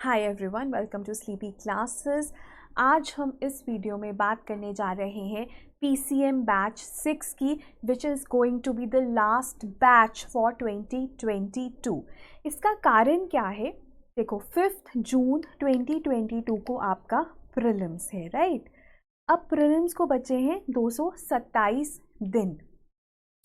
Hi everyone, welcome to sleepy classes. आज हम इस वीडियो में बात करने जा रहे हैं PCM बैच 6 की, which is going to be the last batch for 2022। इसका कारण क्या है? देखो, 5 जून 2022 को आपका प्रीलिम्स है, राइट? अब प्रीलिम्स को बचे हैं 227 दिन।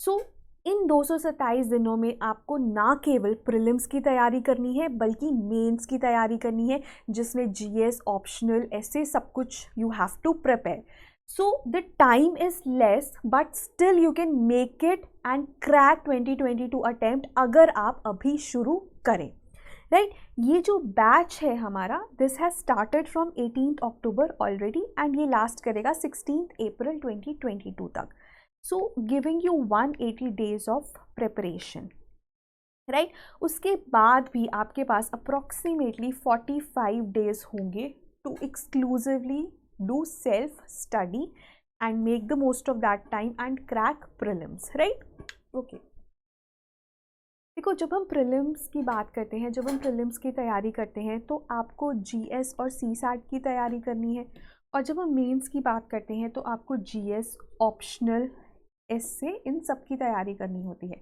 सो इन 227 दिनों में आपको ना केवल प्रीलिम्स की तैयारी करनी है बल्कि मेंस की तैयारी करनी है, जिसमें जीएस, ऑप्शनल, ऐसे सब कुछ you have to prepare. So the time is less but still you can make it and crack 2022 attempt अगर आप अभी शुरू करें, राइट? ये जो बैच है हमारा, this has started from 18 October already and ये लास्ट करेगा 16 अप्रैल 2022 तक. So giving you 180 days of preparation, right? उसके बाद भी आपके पास approximately 45 days होंगे to exclusively do self study and make the most of that time and crack prelims, right? Okay. देखो, जब हम प्रीलिम्स की बात करते हैं, जब हम प्रीलिम्स की तैयारी करते हैं तो आपको जीएस और सीसैट की तैयारी करनी है, और जब हम मेंस की बात करते हैं तो आपको जीएस, ऑप्शनल, इससे इन सब की तैयारी करनी होती है,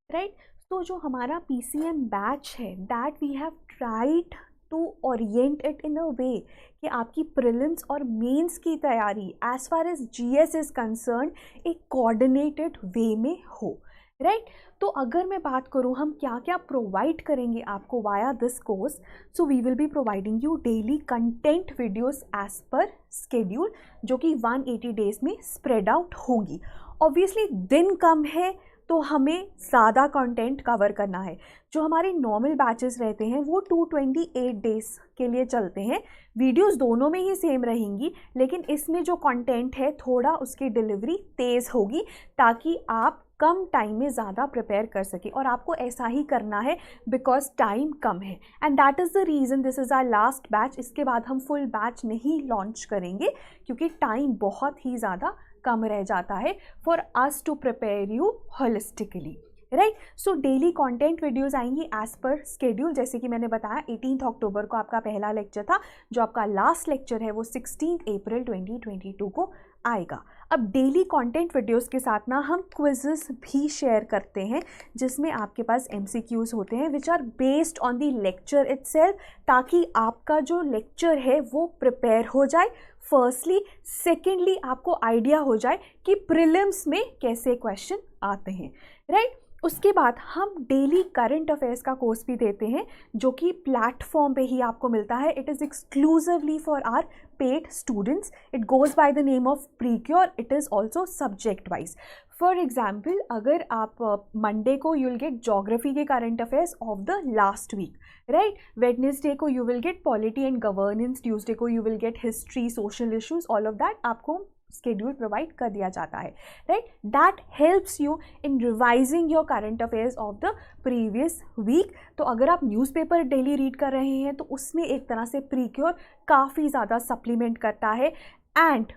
राइट? तो जो हमारा PCM बैच है, that we have tried to orient it in a way कि आपकी प्रीलिम्स और मेंस की तैयारी as far as GS is concern एक कोऑर्डिनेटेड वे में हो, राइट? तो अगर मैं बात करूँ हम क्या क्या प्रोवाइड करेंगे आपको via this course, so we will be providing you daily content videos as per schedule, जो कि 180 डेज में स्प्रेड आउट होंगी. ऑब्वियसली दिन कम है तो हमें ज़्यादा कंटेंट कवर करना है. जो हमारे नॉर्मल बैचेस रहते हैं वो 228 डेज के लिए चलते हैं. वीडियोस दोनों में ही सेम रहेंगी, लेकिन इसमें जो कंटेंट है थोड़ा उसकी डिलीवरी तेज़ होगी ताकि आप कम टाइम में ज़्यादा प्रिपेयर कर सकें, और आपको ऐसा ही करना है बिकॉज टाइम कम है. And that is the reason this is our last batch. इसके बाद हम फुल बैच नहीं लॉन्च करेंगे क्योंकि टाइम बहुत ही ज़्यादा कम रह जाता है for us to prepare you holistically, right? So daily content videos आएंगी एज पर स्केड्यूल. जैसे कि मैंने बताया 18 अक्टूबर को आपका पहला लेक्चर था, जो आपका लास्ट लेक्चर है वो 16 अप्रैल 2022 को आएगा. अब डेली कंटेंट वीडियोस के साथ ना हम क्विजेस भी शेयर करते हैं, जिसमें आपके पास MCQs होते हैं which are based on the lecture itself, ताकि आपका जो लेक्चर है वो प्रिपेयर हो जाए फर्स्टली. सेकेंडली आपको आइडिया हो जाए कि प्रीलिम्स में कैसे क्वेश्चन आते हैं, राइट? उसके बाद हम डेली करंट अफेयर्स का कोर्स भी देते हैं, जो कि प्लेटफॉर्म पे ही आपको मिलता है. It is exclusively for our paid students. It goes by the name of Precure. It is also subject wise. For example, अगर आप मंडे को यू विल गेट जोग्राफी के current affairs of the last week, right? Wednesday को you will get polity and governance. Tuesday को you will get history, social issues. All of that आपको schedule provide कर दिया जाता है, right? That helps you in revising your current affairs of the previous week. तो अगर आप newspaper daily read कर रहे हैं तो उसमें एक तरह से प्रीक्योर काफ़ी ज़्यादा सप्लीमेंट करता है. And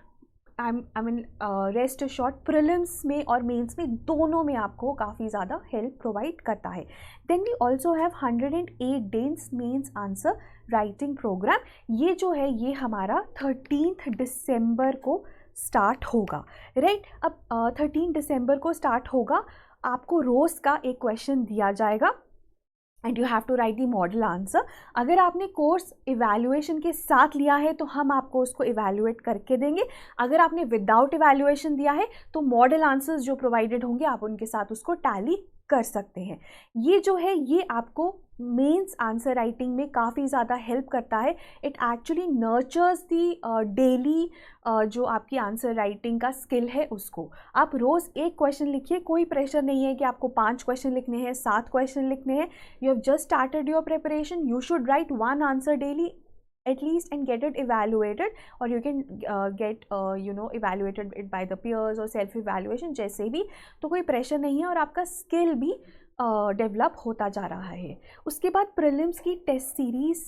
I mean rest assured, prelims में और मेंस में दोनों में आपको काफ़ी ज़्यादा हेल्प प्रोवाइड करता है. Then we also have 108 days mains answer writing program. ये जो है ये हमारा 13 दिसंबर को स्टार्ट होगा, राइट? अब 13 दिसंबर को स्टार्ट होगा. आपको रोज़ का एक क्वेश्चन दिया जाएगा and you have to write the model answer. अगर आपने कोर्स इवैल्यूएशन के साथ लिया है तो हम आपको उसको इवैल्यूएट करके देंगे. अगर आपने विदाउट इवैल्यूएशन दिया है तो मॉडल आंसर्स जो प्रोवाइडेड होंगे आप उनके साथ उसको टैली कर सकते हैं. ये जो है ये आपको मेंस आंसर राइटिंग में काफ़ी ज़्यादा हेल्प करता है. It actually nurtures the daily जो आपकी आंसर राइटिंग का स्किल है उसको. आप रोज़ एक क्वेश्चन लिखिए, कोई प्रेशर नहीं है कि आपको 5 क्वेश्चन लिखने हैं, 7 क्वेश्चन लिखने हैं. You have just started your preparation. You should write 1 answer daily at least and get it evaluated, or you can get evaluated it by the peers or self evaluation. जैसे भी, तो कोई pressure नहीं है और आपका स्किल भी develop होता जा रहा है. उसके बाद प्रीलिम्स की टेस्ट सीरीज़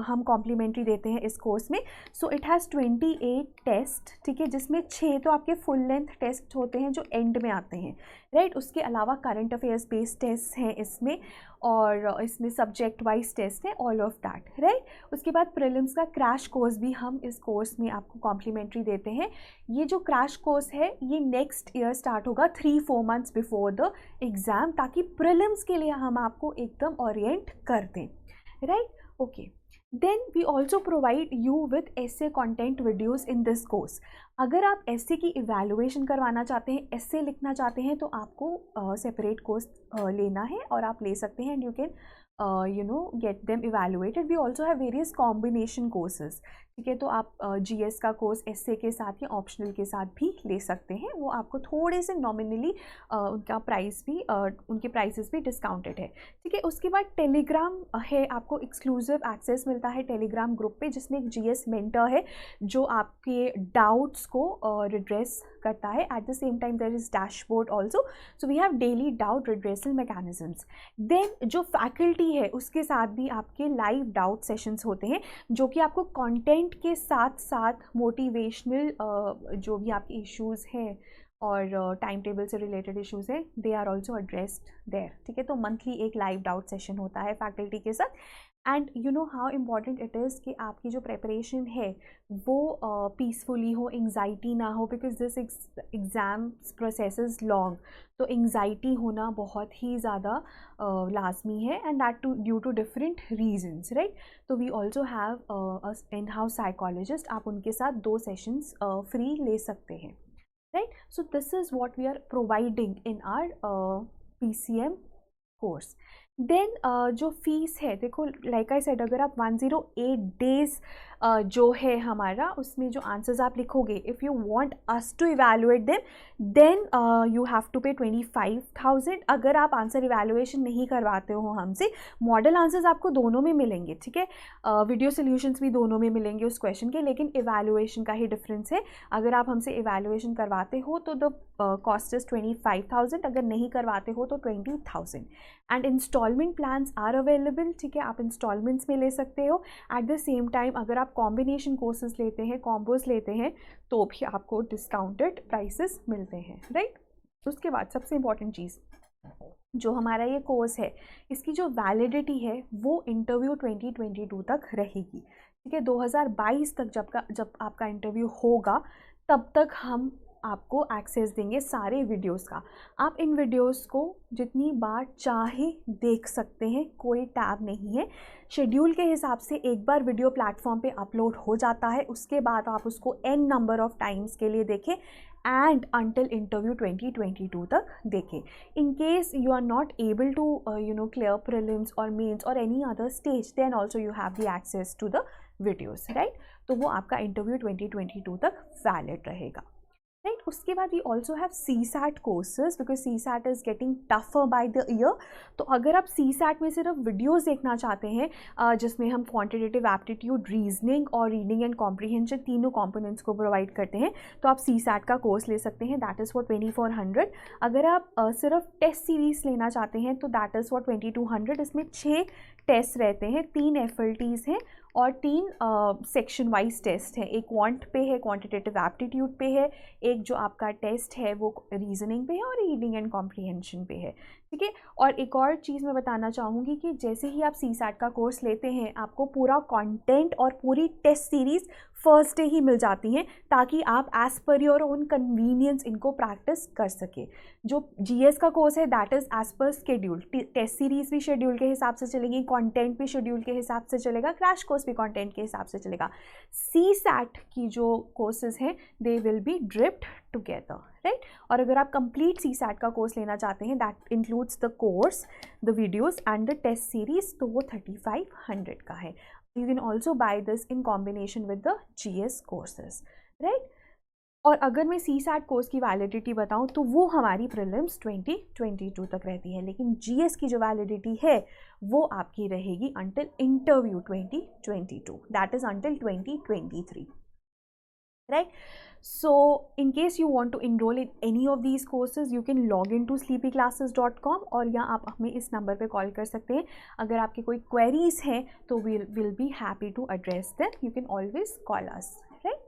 हम कॉम्प्लीमेंट्री देते हैं इस कोर्स में. सो इट हैज़ 28 टेस्ट, ठीक है, जिसमें 6 तो आपके फुल लेंथ टेस्ट होते हैं जो एंड में आते हैं, राइट। उसके अलावा करंट अफेयर्स बेस्ड टेस्ट हैं इसमें, और इसमें सब्जेक्ट वाइज टेस्ट है, ऑल ऑफ दैट, राइट। उसके बाद प्रीलिम्स का क्रैश कोर्स भी हम इस कोर्स में आपको कॉम्प्लीमेंट्री देते हैं। ये जो क्रैश कोर्स है ये नेक्स्ट ईयर स्टार्ट होगा 3-4 मंथ्स बिफोर द एग्ज़ाम, ताकि प्रीलिम्स के लिए हम आपको एकदम ओरिएंट कर दें, right. Okay, then we also provide you with essay content videos in this course। अगर आप essay की इवेलुएशन करवाना चाहते हैं, essay लिखना चाहते हैं, तो आपको सेपरेट कोर्स लेना है और आप ले सकते हैं, and you can get them evaluated। We also have various combination courses, ठीक है। तो आप GS का कोर्स essay के साथ या ऑप्शनल के साथ भी ले सकते हैं। वो आपको थोड़े से नॉमिनली उनका प्राइस भी उनके प्राइसेस भी डिस्काउंटेड है, ठीक है। उसके बाद टेलीग्राम है, आपको एक्सक्लूसिव एक्सेस मिलता है टेलीग्राम ग्रुप पे, जिसमें एक GS मेंटर है जो आपके डाउट्स को रिड्रेस करता है। At the same time there is dashboard also, so we have daily doubt redressal mechanisms. Then जो फैकल्टी है उसके साथ भी आपके लाइव डाउट सेशंस होते हैं, जो कि आपको कंटेंट के साथ साथ मोटिवेशनल जो भी आपके इश्यूज़ हैं और टाइम टेबल से रिलेटेड इश्यूज़ हैं, they are also addressed there, ठीक है। तो मंथली एक लाइव डाउट सेशन होता है फैकल्टी के साथ। And you know how important it is कि आपकी जो प्रेपरेशन है वो पीसफुली हो, एंग्जाइटी ना हो, because this exam process is long. तो एंग्जाइटी होना बहुत ही ज़्यादा लाजमी है, and that due to different reasons, right. तो we also have in house psychologist, आप उनके साथ 2 सेशंस फ्री ले सकते हैं, right. So this is what we are providing in our PCM course. Then जो फीस है, देखो लाइक आई सेड, अगर आप 108 डेज़ जो है हमारा, उसमें जो आंसर्स आप लिखोगे, if you want us to evaluate them, then you have to pay 25,000। अगर आप आंसर इवैल्यूएशन नहीं करवाते हो हमसे, मॉडल आंसर्स आपको दोनों में मिलेंगे, ठीक है। वीडियो सोल्यूशंस भी दोनों में मिलेंगे उस क्वेश्चन के, लेकिन इवैल्यूएशन का ही डिफरेंस है। अगर आप हमसे इवैल्यूएशन करवाते हो तो द कॉस्ट इज़ 25,000, अगर नहीं करवाते हो तो 20,000। And installment plans are available, ठीक है, आप इंस्टॉलमेंट्स में ले सकते हो। एट द सेम टाइम अगर आप कॉम्बिनेशन कोर्सेज लेते हैं, कॉम्बोज लेते हैं, तो भी आपको डिस्काउंटेड प्राइसेस मिलते हैं, राइट। उसके बाद सबसे इम्पॉर्टेंट चीज़, जो हमारा ये कोर्स है, इसकी जो वैलिडिटी है वो इंटरव्यू 2022 तक रहेगी, ठीक है। 2022 तक जब आपका इंटरव्यू होगा, तब तक हम आपको एक्सेस देंगे सारे वीडियोस का। आप इन वीडियोस को जितनी बार चाहे देख सकते हैं, कोई टैब नहीं है। शेड्यूल के हिसाब से एक बार वीडियो प्लेटफॉर्म पे अपलोड हो जाता है, उसके बाद आप उसको n नंबर ऑफ टाइम्स के लिए देखें, एंड अंटिल इंटरव्यू 2022 तक देखें। In case you are not able to clear prelims और मेंस और any other stage, then also you have the access to the videos, right. तो वो आपका इंटरव्यू 2022 तक वैलिड रहेगा, राइट। उसके बाद we also have CSAT courses, because CSAT is getting tougher by the year. तो अगर आप CSAT में सिर्फ वीडियोस देखना चाहते हैं, जिसमें हम क्वांटिटेटिव एप्टीट्यूड, रीजनिंग और रीडिंग एंड कॉम्प्रीहेंशन तीनों कंपोनेंट्स को प्रोवाइड करते हैं, तो आप CSAT का कोर्स ले सकते हैं, दैट इज़ फॉर 2400। अगर आप सिर्फ टेस्ट सीरीज़ लेना चाहते हैं तो दैट इज़ फॉर 2200। इसमें 6 टेस्ट रहते हैं, 3 FLTs हैं और 3 सेक्शन वाइज टेस्ट हैं। एक क्वांट पे है, क्वांटिटेटिव एप्टीट्यूड पे है, एक जो आपका टेस्ट है वो रीजनिंग पे है और रीडिंग एंड कॉम्प्रीहेंशन पे है, ठीक है। और एक और चीज़ मैं बताना चाहूँगी कि जैसे ही आप CSAT का कोर्स लेते हैं, आपको पूरा कंटेंट और पूरी टेस्ट सीरीज़ फर्स्ट डे ही मिल जाती हैं, ताकि आप as per your own convenience इनको प्रैक्टिस कर सके। जो GS का कोर्स है that is as per schedule, test series भी शेड्यूल के हिसाब से चलेगी, कंटेंट भी शेड्यूल के हिसाब से चलेगा, क्रैश कोर्स भी कंटेंट के हिसाब से चलेगा। CSAT की जो कोर्सेज हैं they will be dripped together, right. और अगर आप कंप्लीट CSAT का कोर्स लेना चाहते हैं, that includes the course, the videos and the test series, तो वो 3500 का है। You can also buy this in combination with the GS courses, right? और अगर मैं CSAT कोर्स की वैलिडिटी बताऊं तो वो हमारी प्रीलिम्स 2022 तक रहती है, लेकिन GS की जो वैलिडिटी है वो आपकी रहेगी until interview 2022, that is until 2023, right? So in case you want to enroll in any of these courses, you can log into sleepyclasses.com और या आप हमें इस नंबर पे कॉल कर सकते हैं। अगर आपके कोई क्वेरीज हैं तो we'll be happy to address them. You can always call us, right?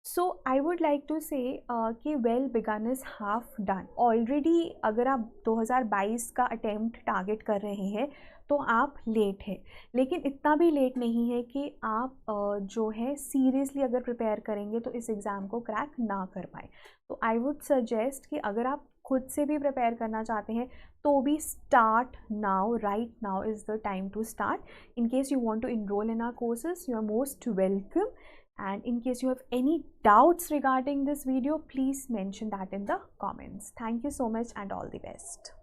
So I would like to say कि well begun is half done already. अगर आप 2022 का अटेम्प्ट टारगेट कर रहे हैं तो आप लेट हैं, लेकिन इतना भी लेट नहीं है कि आप जो है सीरियसली अगर प्रिपेयर करेंगे तो इस एग्ज़ाम को क्रैक ना कर पाए। तो आई वुड सजेस्ट कि अगर आप खुद से भी प्रिपेयर करना चाहते हैं तो भी start now, right now is the time to start. In case you want to enroll in our courses, you are most welcome. And in case you have any doubts regarding this video, please mention that in the comments. Thank you so much and all the best.